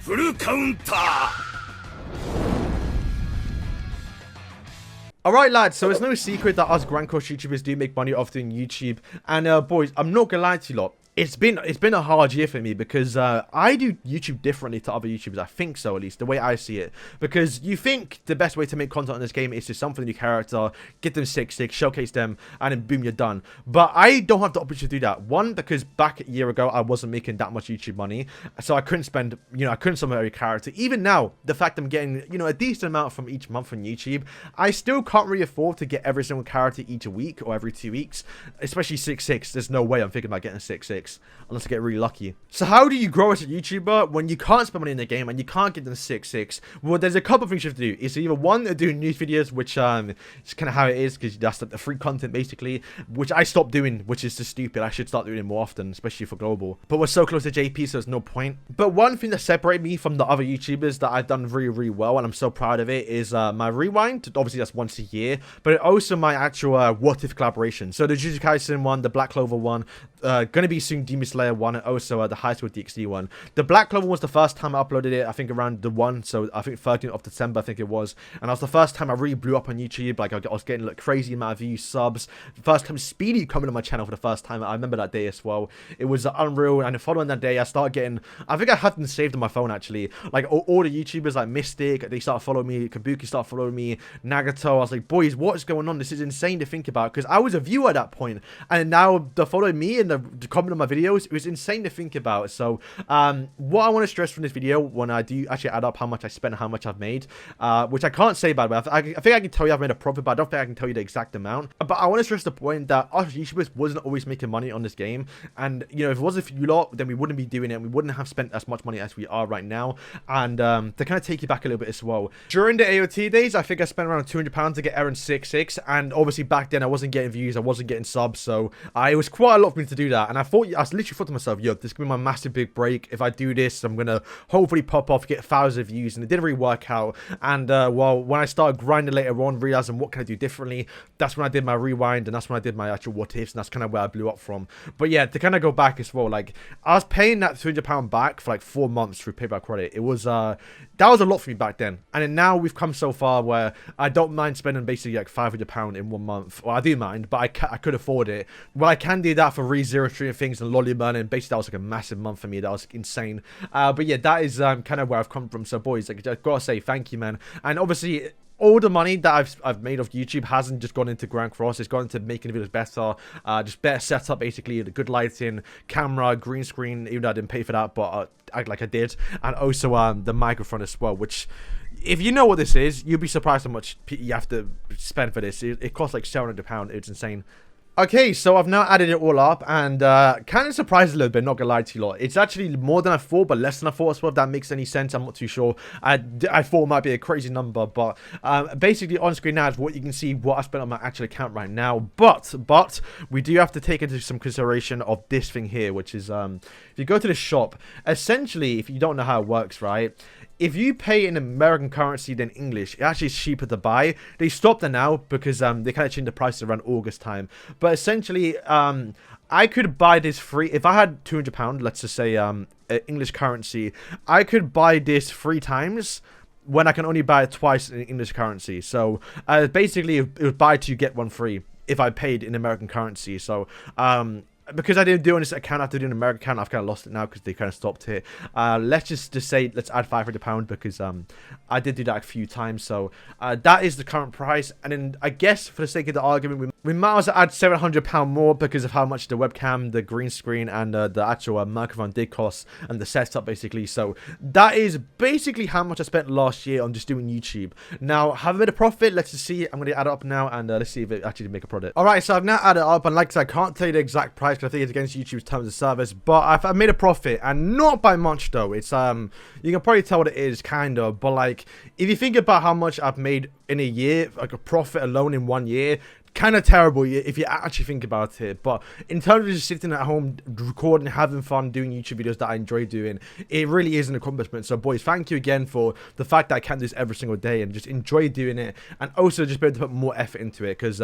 フルカウンター Alright lads, so it's no secret that us Grand Cross YouTubers do make money off doing YouTube. And boys, I'm not gonna lie to you lot. It's been a hard year for me because I do YouTube differently to other YouTubers. I think so, at least the way I see it. Because you think the best way to make content in this game is to summon a new character, get them 6-6, showcase them, and then boom, you're done. But I don't have the opportunity to do that. One, because back a year ago I wasn't making that much YouTube money, so I couldn't spend, I couldn't summon every character. Even now, the fact I'm getting, a decent amount from each month on YouTube, I still can't really afford to get every single character each week or every 2 weeks, especially 6-6. There's no way I'm thinking about getting 6-6. Unless I get really lucky. So how do you grow as a YouTuber when you can't spend money in the game and you can't get them 6-6? Well, there's a couple of things you have to do. It's either one, do news videos, which it's kind of how it is because that's the free content basically, which I stopped doing, which is just stupid. I should start doing it more often, especially for global. But we're so close to JP, so there's no point. But one thing that separates me from the other YouTubers that I've done really, really well, and I'm so proud of it, is my rewind. Obviously, that's once a year, but also my actual What If collaboration. So the Jujutsu Kaisen one, the Black Clover one, gonna be soon Demon Slayer one, and also the High School DxD one. The Black Clover was the first time I uploaded it, I think around the 1, so I think 13th of December, I think it was. And that was the first time I really blew up on YouTube. Like, I was getting like crazy amount of views, subs. First time Speedy coming on my channel for the first time. I remember that day as well. It was unreal. And following that day, I started getting, I think I had them saved on my phone actually. Like all the YouTubers like Mystic, they started following me. Kabuki started following me. Nagato. I was like, boys, what's going on? This is insane to think about, because I was a viewer at that point, and now they're following me and the comment on my videos. It was insane to think about. So what I want to stress from this video, when I do actually add up how much I spent and how much I've made, which I can't say, by the way, I think I can tell you I've made a profit, but I don't think I can tell you the exact amount. But I want to stress the point that us YouTubers wasn't always making money on this game, and if it wasn't for you lot, then we wouldn't be doing it, and we wouldn't have spent as much money as we are right now. And to kind of take you back a little bit as well, during the AOT days, I think I spent around £200 to get Aaron 6-6, and obviously back then I wasn't getting views, I wasn't getting subs, so it was quite a lot for me to do that. And I literally thought to myself, yo, this is gonna be my massive big break. If I do this, I'm gonna hopefully pop off, get 1,000 views, and it didn't really work out. And well, when I started grinding later on, realizing what can I do differently, that's when I did my rewind, and that's when I did my actual what ifs, and that's kind of where I blew up from. But yeah, to kind of go back as well, like I was paying that £200 back for like 4 months through pay by credit. It was that was a lot for me back then, and then now we've come so far where I don't mind spending basically like £500 in 1 month. Well, I do mind, but I could afford it. Well, I can do that for ReZero streaming things and Lolly Burning. Basically, that was like a massive month for me. That was insane. But yeah, that is kind of where I've come from. So boys, like, I've got to say thank you, man. And obviously, all the money that I've made off YouTube hasn't just gone into Grand Cross. It's gone into making the videos better, just better setup, basically, the good lighting, camera, green screen, even though I didn't pay for that, but act like I did. And also the microphone as well, which, if you know what this is, you'll be surprised how much you have to spend for this. It costs like £700. It's insane. Okay, so I've now added it all up, and kind of surprised a little bit, not gonna lie to you lot. It's actually more than I thought, but less than I thought as well, if that makes any sense. I'm not too sure. I thought it might be a crazy number, but basically on screen now is what you can see, what I spent on my actual account right now. But we do have to take into some consideration of this thing here, which is if you go to the shop, essentially, if you don't know how it works, right? If you pay in American currency than English, it actually is cheaper to buy. They stopped there now because they kind of changed the prices around August time. But essentially, I could buy this free. If I had £200, let's just say English currency, I could buy this 3 times when I can only buy it twice in English currency. So basically, it would buy 2 get 1 free if I paid in American currency. So because I didn't do it on this account, I have to do an American account. I've kind of lost it now because they kind of stopped it. Let's just say, let's add £500 because I did do that a few times. So that is the current price. And then I guess for the sake of the argument, we might as well add £700 more because of how much the webcam, the green screen, and the actual microphone did cost, and the setup basically. So that is basically how much I spent last year on just doing YouTube. Now, have I made a profit? Let's just see. I'm going to add it up now, and let's see if it actually did make a profit. All right, so I've now added it up, and like I said, I can't tell you the exact price because I think it's against YouTube's terms of service, but I've made a profit, and not by much though. It's you can probably tell what it is, kind of, but like if you think about how much I've made in a year, like a profit alone in 1 year, kind of terrible if you actually think about it. But in terms of just sitting at home, recording, having fun, doing YouTube videos that I enjoy doing, it really is an accomplishment. So boys, thank you again for the fact that I can do this every single day and just enjoy doing it, and also just be able to put more effort into it, because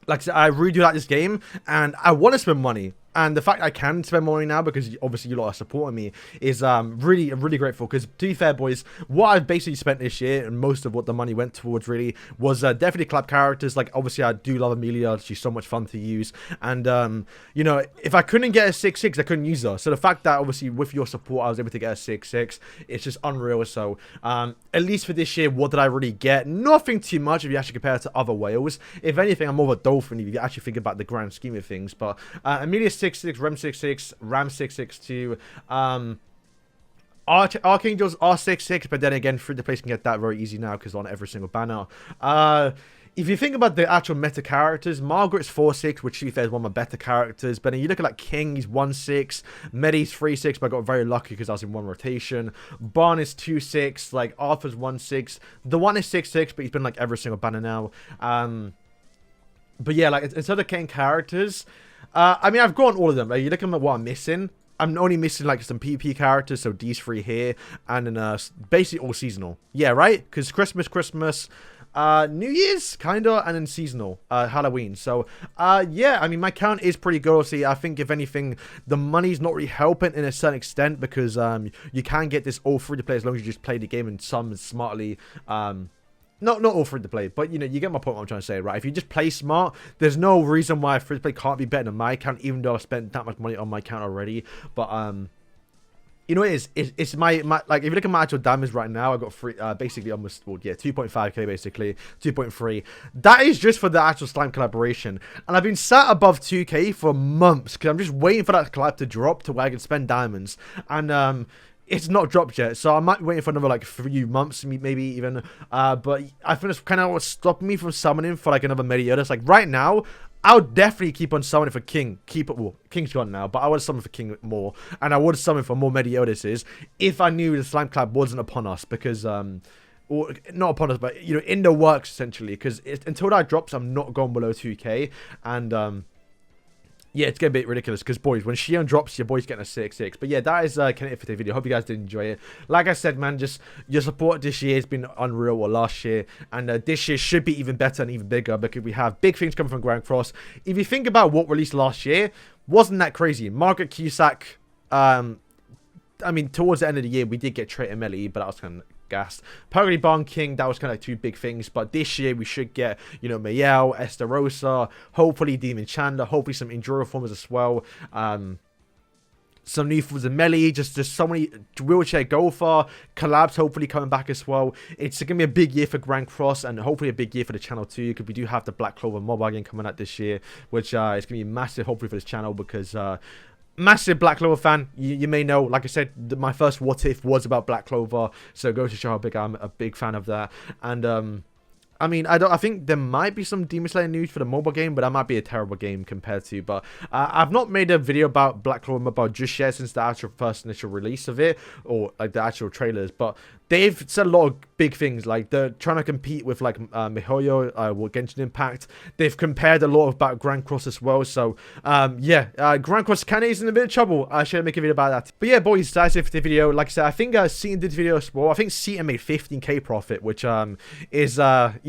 like I said, I really do like this game, and I want to spend money. And the fact I can spend money now, because obviously you lot are supporting me, is really grateful. Because to be fair, boys, what I've basically spent this year, and most of what the money went towards really, was definitely collab characters. Like, obviously I do love Amelia, she's so much fun to use. And you know, if I couldn't get a 6/6, I couldn't use her. So the fact that obviously with your support I was able to get a 6/6, it's just unreal. So at least for this year, what did I really get? Nothing too much if you actually compare it to other whales. If anything, I'm more of a dolphin if you actually think about the grand scheme of things. But Amelia 6/6, Rem 6/6, Ram 6/6 Archangels are 6/6, but then again, free to place can get that very easy now because on every single banner. If you think about the actual meta characters, Margaret's 4/6, which to be fair is one of my better characters. But then you look at like King, he's 1/6, Medi's 3/6, but I got very lucky because I was in one rotation. Barn is 2/6, like Arthur's 1/6. The one is 6/6, but he's been like every single banner now. But yeah, like instead of King characters, I mean, I've gone all of them. Like, you look at what I'm missing. I'm only missing like some PP characters, so these 3 here, and then basically all seasonal. Yeah, right? Because Christmas, New Year's, kinda, and then seasonal, Halloween. So, yeah, I mean, my count is pretty good. Obviously, I think if anything, the money's not really helping in a certain extent because you can get this all free to play as long as you just play the game and some smartly. Not all free to play, but you know, you get my point what I'm trying to say, right? If you just play smart, there's no reason why free to play can't be better than my account, even though I spent that much money on my account already. But you know, it's my like, if you look at my actual damage right now, I got basically almost, well, yeah, 2.5k basically, 2.3. That is just for the actual slime collaboration, and I've been sat above 2k for months because I'm just waiting for that collab to drop to where I can spend diamonds, and it's not dropped yet, so I might be waiting for another like few months, maybe even. But I think it's kind of what's stopping me from summoning for like another Meliodas. Like right now, I would definitely keep on summoning for King. Well, King's gone now, but I would summon for King more, and I would summon for more Meliodases if I knew the slime collab wasn't upon us, because or not upon us, but you know, in the works essentially. Because until that drops, I'm not going below 2k, and yeah, it's getting a bit ridiculous because, boys, when Shion drops, your boy's getting a 6/6. But yeah, that is kind of it for the video. Hope you guys did enjoy it. Like I said, man, just your support this year has been unreal, or last year. And this year should be even better and even bigger because we have big things coming from Grand Cross. If you think about what released last year, wasn't that crazy. Margaret Cusack, I mean, towards the end of the year, we did get Traitor Melee, but that was kind of gassed. Purgatory Barn King, that was kind of like 2 big things, but this year we should get, you know, Mayel, Estarossa, hopefully Demon Chandler, hopefully some Enduro formers as well, some new forms of Melee, just so many wheelchair Gopher collabs hopefully coming back as well. It's gonna be a big year for Grand Cross, and hopefully a big year for the channel too, because we do have the Black Clover mobile game coming out this year, which is gonna be massive hopefully for this channel, because massive Black Clover fan. You may know, like I said, my first What If was about Black Clover, so go to show how big I'm a big fan of that. And I mean, I think there might be some Demon Slayer news for the mobile game, but that might be a terrible game compared to. But I've not made a video about Black Clover Mobile just yet since the actual first initial release of it, or like the actual trailers. But they've said a lot of big things, like they're trying to compete with like MiHoYo, with Genshin Impact. They've compared a lot about Grand Cross as well. So yeah, Grand Cross kind of is in a bit of trouble. I should make a video about that. But yeah, boys, that's it for the video. Like I said, I think Seaton did the video as well. I think Seaton made 15k profit, which is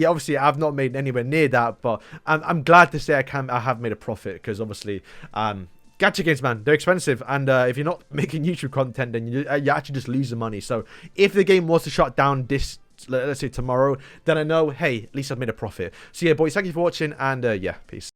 yeah, obviously I've not made anywhere near that, but I'm glad to say I have made a profit, because obviously gacha games, man, they're expensive, and if you're not making YouTube content, then you actually just lose the money. So if the game was to shut down this, let's say tomorrow, then I know, hey, at least I've made a profit. So yeah, boys, thank you for watching, and yeah, peace.